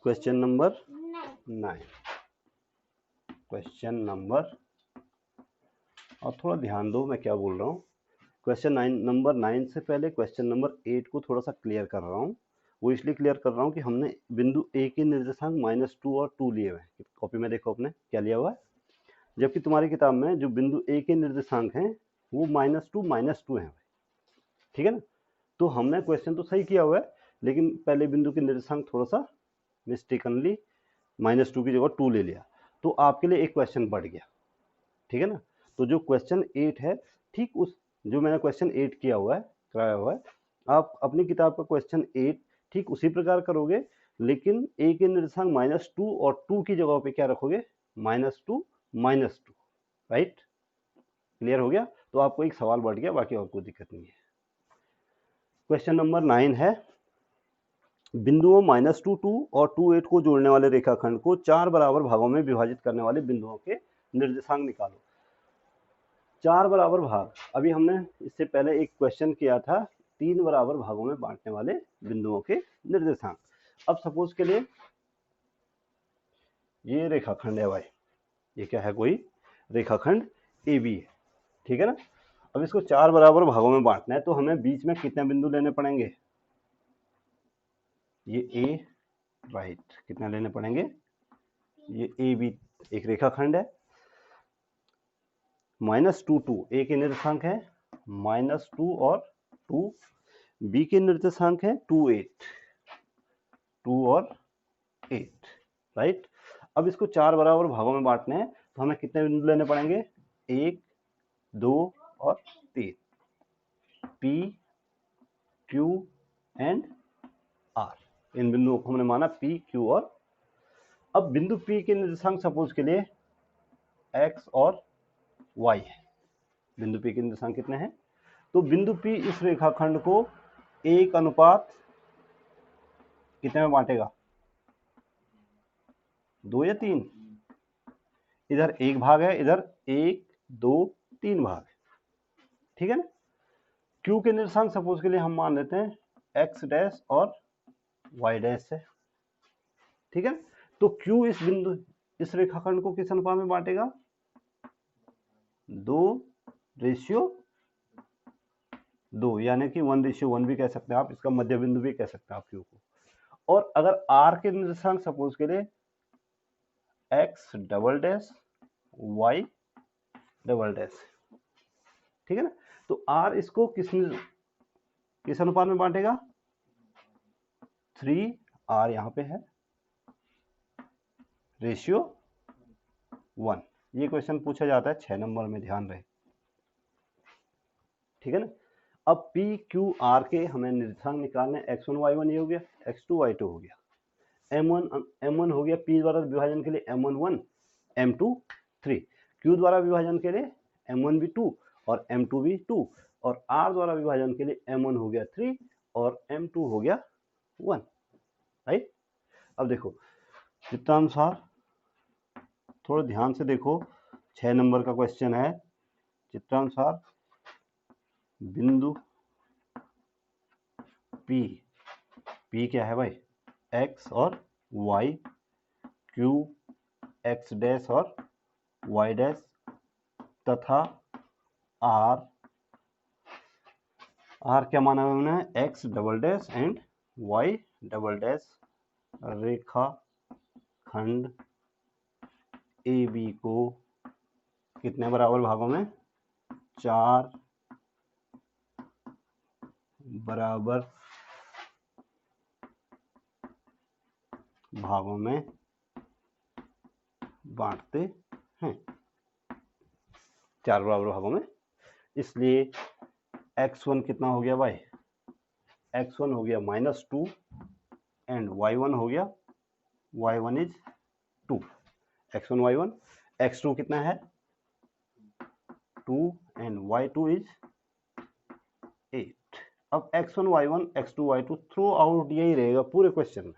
Question number 9, question number, और थोड़ा ध्यान दो मैं क्या बोल रहा हूँ। क्वेश्चन नंबर 9 से पहले क्वेश्चन नंबर 8 को थोड़ा सा क्लियर कर रहा हूँ। वो इसलिए क्लियर कर रहा हूँ कि हमने बिंदु ए के निर्देशांक -2 और 2 लिए हुए हैं। कॉपी में देखो अपने क्या लिया हुआ है, जबकि तुम्हारी किताब में जो बिंदु ए के निर्देशांक हैं वो -2 है। ठीक है ना। तो हमने क्वेश्चन तो सही किया हुआ है, लेकिन पहले बिंदु के निर्देशांक थोड़ा सा मिस्टेकनली -2 की जगह 2 ले लिया, तो आपके लिए एक क्वेश्चन बढ़ गया। ठीक है ना। तो जो क्वेश्चन 8 है, ठीक उस जो मैंने क्वेश्चन 8 किया हुआ है, कराया हुआ है, आप अपनी किताब का क्वेश्चन 8 ठीक उसी प्रकार करोगे, लेकिन ए के निर्देशांक -2 और 2 की जगह पे क्या रखोगे, -2 राइट। क्लियर हो गया। तो आपको एक सवाल बढ़ गया, बाकी और कोई दिक्कत नहीं है। क्वेश्चन नंबर 9 है, बिंदुओं -2 और 2 को जोड़ने वाले रेखाखंड को 4 बराबर भागों में विभाजित करने वाले बिंदुओं के निर्देशांक निकालो। 4 बराबर भाग, अभी हमने इससे पहले एक क्वेश्चन किया था 3 बराबर भागों में बांटने वाले बिंदुओं के निर्देशांक। अब सपोज के लिए ये रेखाखंड है भाई, ये क्या है, कोई रेखाखंड ए बी है। ठीक है ना। अब इसको 4 बराबर भागों में बांटना है, तो हमें बीच में कितने बिंदु लेने पड़ेंगे, ये ए राइट, कितने लेने पड़ेंगे, ये ए बी एक रेखाखंड है, -2 ए के निर्देशांक है -2 और 2, बी के निर्देशांक है 2 और 8 राइट। अब इसको 4 बराबर भागों में बांटने हैं, तो हमें कितने बिंदु लेने पड़ेंगे, 1 2 और 3, पी क्यू एंड आर, इन बिंदुओं को हमने माना पी क्यू और। अब बिंदु पी के निर्देशांक सपोज के लिए एक्स और वाई है। बिंदु पी के निर्देशांक कितने हैं, तो बिंदु पी इस रेखाखंड को 1:, कितने में बांटेगा, 2 या 3, इधर 1 भाग है, इधर 1 2 3 भाग है। ठीक है ना। क्यू के निर्देशांक सपोज के लिए हम मान लेते हैं एक्स डैश और वाई डैश है। ठीक है। तो क्यू इस बिंदु इस रेखाखंड को किस अनुपात में बांटेगा, 2:2, यानी कि 1:1 भी कह सकते हैं आप, इसका मध्य बिंदु भी कह सकते हैं आप क्यू को। और अगर आर के निर्देशांक सपोज के लिए x double dash y double dash, ठीक है ना। तो आर इसको किस अनुपात में बांटेगा, 3 आर यहां पे है :1। ये क्वेश्चन पूछा जाता है 6 नंबर में, ध्यान रहे। ठीक है ना। अब पी क्यू आर के हमें निर्देशांक निकालने, x1 y1 ये हो गया, x2 y2 हो गया, m1 हो गया पी द्वारा विभाजन के लिए m1 m2 3, q द्वारा विभाजन के लिए m1 भी 2 और m2 भी 2, और r द्वारा विभाजन के लिए m1 हो गया 3 और m2 हो गया 1 राइट। अब देखो चित्रानुसार, थोड़ा ध्यान से देखो, 6 नंबर का क्वेश्चन है। चित्रानुसार बिंदु P क्या है भाई, x और y, Q x डैश और y डैश, तथा R क्या माना है हमने, x double dash and y double dash, रेखा खंड ए बी को कितने बराबर भागों में, 4 बराबर भागों में बांटते हैं, 4 बराबर भागों में। इसलिए x1 कितना हो गया भाई, x1 हो गया -2 एंड y1 हो गया, y1 is 2, x1 y1, x2 कितना है 2 एंड y2 इज 8। अब x1 y1 x2 y2 through out यही रहेगा पूरे क्वेश्चन में,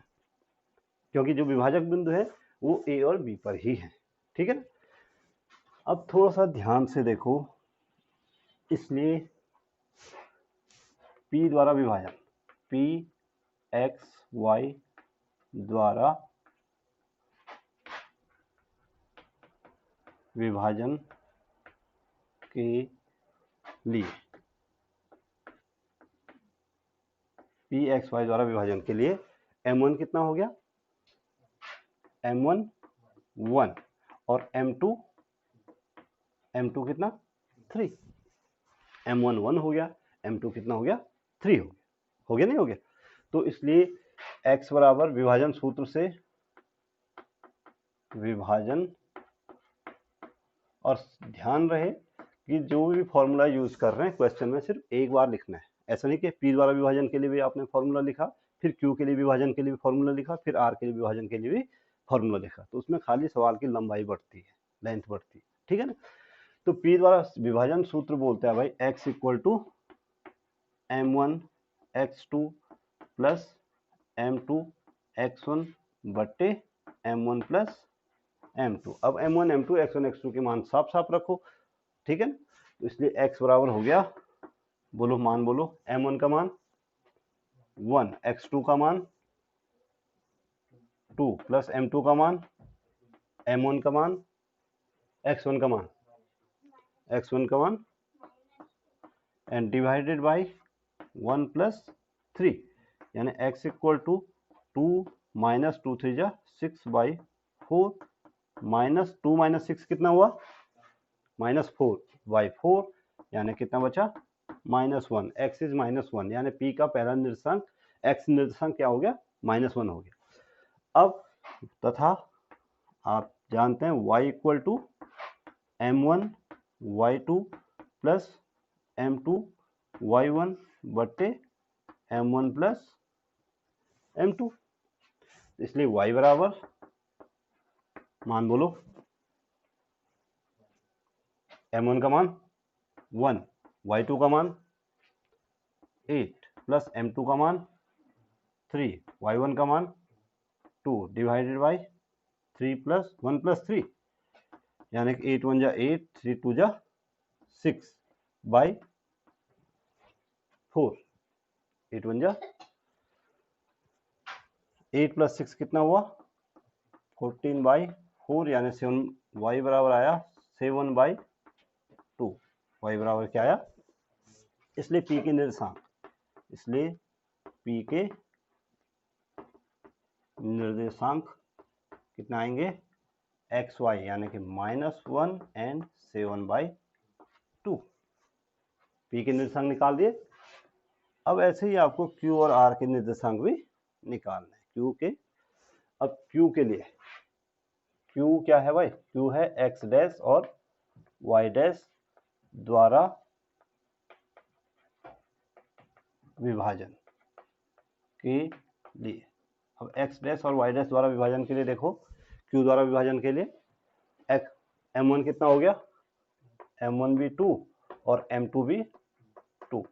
क्योंकि जो विभाजक बिंदु है वो ए और बी पर ही है। ठीक है ना। अब थोड़ा सा ध्यान से देखो, इसलिए P द्वारा विभाजन, P x y द्वारा विभाजन के लिए, पी एक्स वाई द्वारा विभाजन के लिए m1 कितना हो गया, m1 1 और m2 कितना 3, m1 1 हो गया, m2 कितना हो गया 3 हो गया नहीं हो गया। तो इसलिए x बराबर विभाजन सूत्र से विभाजन, और ध्यान रहे कि जो भी फॉर्मूला यूज कर रहे हैं क्वेश्चन में सिर्फ एक बार लिखना है। ऐसा नहीं कि p द्वारा विभाजन के लिए भी आपने फॉर्मूला लिखा, फिर q के लिए विभाजन के लिए भी फॉर्मूला लिखा, फिर r के लिए विभाजन के लिए भी फॉर्मूला लिखा, तो उसमें खाली सवाल की लंबाई बढ़ती है, लेंथ बढ़ती है, ठीक है ना। तो p द्वारा विभाजन सूत्र बोलते हैं भाई x equal to m1 x2 plus m2 x1 बट्टे m1 प्लस m2। अब m1 m2 x1 x2 के मान साफ साफ रखो, ठीक है ना। तो इसलिए x बराबर हो गया, बोलो मान बोलो, m1 का मान 1, x2 का मान 2 प्लस m2 का मान, m1 का मान, x1 का मान, एंड डिवाइडेड बाई 1 प्लस 3, यानी x इक्वल टू 2 माइनस 2 3 जा 6/4 माइनस 2 माइनस 6 कितना हुआ, -4/4, यानी कितना बचा -1। x इज -1, यानी p का पहला निर्देशांक x निर्देशांक क्या हो गया, -1 हो गया। अब तथा आप जानते हैं y equal to m1 y2 plus m2 y1 बट्टे m1 प्लस m2। इसलिए y बराबर मान बोलो, m1 का मान 1, y2 का मान 8 प्लस m2 का मान 3, y1 का मान 2 डिवाइडेड बाई 3 प्लस 1 प्लस 3, यानी कि 8 1 जा 8, 3 2 जा 6/4, 8 1 जा 8 प्लस 6 कितना हुआ 14/4, यानी 7, y बराबर आया 7/2, y बराबर क्या आया। इसलिए p के निर्देशांक, कितना आएंगे एक्स वाई, यानी कि -1 एंड 7/2, p के निर्देशांक निकाल दिए। अब ऐसे ही आपको q और r के निर्देशांक भी निकालने हैं। q के, अब q के लिए q क्या है भाई, q है x डैश और y डैश द्वारा विभाजन के लिए। अब x डैश और y डैश द्वारा विभाजन के लिए देखो, q द्वारा विभाजन के लिए m1 कितना हो गया, m1 भी 2 और m2 भी 2,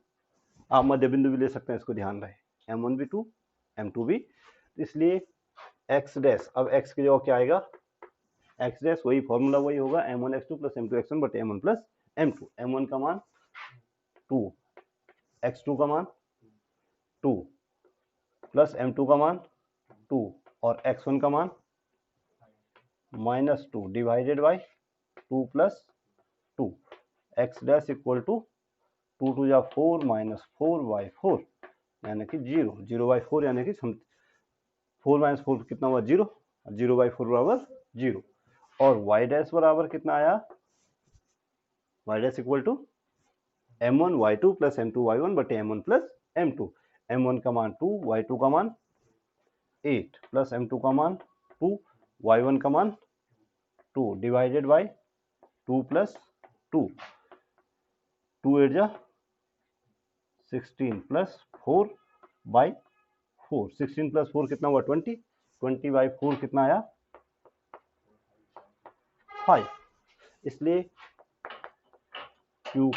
आप मध्य बिंदु भी ले सकते हैं, इसको ध्यान रहे, m1 भी 2 m2 भी, इसलिए x डैश, अब x की जगह क्या आएगा, x डैश वही फॉर्मूला वही होगा, m1 x2 plus m2 x1 बटे m1 प्लस m2। m1 का मान 2, x2 का मान 2 प्लस m2 का मान 2 और x1 का मान -2 divided by 2 plus 2, x dash equal to 2 2 जा 4 माइनस 4/4, यानी कि 0/4, यानी कि 4 माइनस 4 कितना हुआ 0, 0/4 बराबर 0। और y डैश बराबर कितना आया, y dash equal to m1 y2 plus m2 y1 बटे m1 प्लस m2। m1 का मान 2, y2 का मान 8 प्लस m2 का मान 2, y1 का मान 2 डिवाइडेड बाई 2 प्लस 2, 2 8 जा 16 प्लस 4/4, 16 प्लस 4 कितना हुआ 20, 20/4 कितना आया 5। इसलिए Q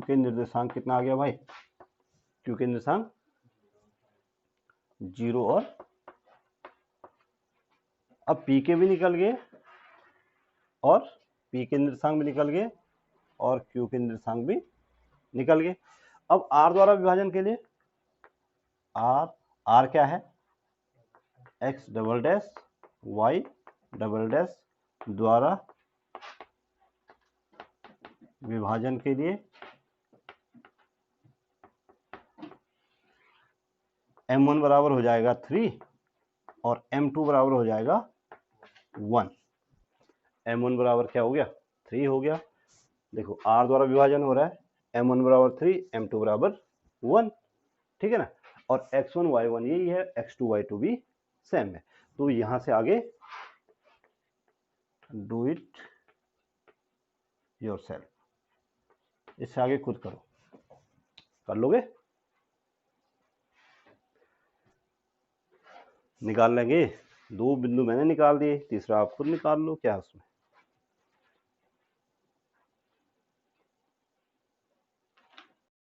के निर्देशांक कितना आ गया भाई, Q के निर्देशांक 0 और, अब P के भी निकल गए और P के निर्देशांक भी निकल गए और Q के निर्देशांक भी निकल गए। अब R द्वारा विभाजन के लिए R क्या है, x double dash y double dash द्वारा विभाजन के लिए m1 बराबर हो जाएगा 3 और m2 बराबर हो जाएगा 1। m1 बराबर क्या हो गया 3 हो गया, देखो r द्वारा विभाजन हो रहा है, m1 बराबर 3 m2 बराबर 1, ठीक है ना। और x1 y1 यही है, x2 y2 भी सेम है। तो यहां से आगे डू इट योरसेल्फ, इससे आगे खुद करो, कर लोगे, निकाल लेंगे। 2 बिंदु मैंने निकाल दिए, तीसरा आप खुद निकाल लो, क्या है उसमें।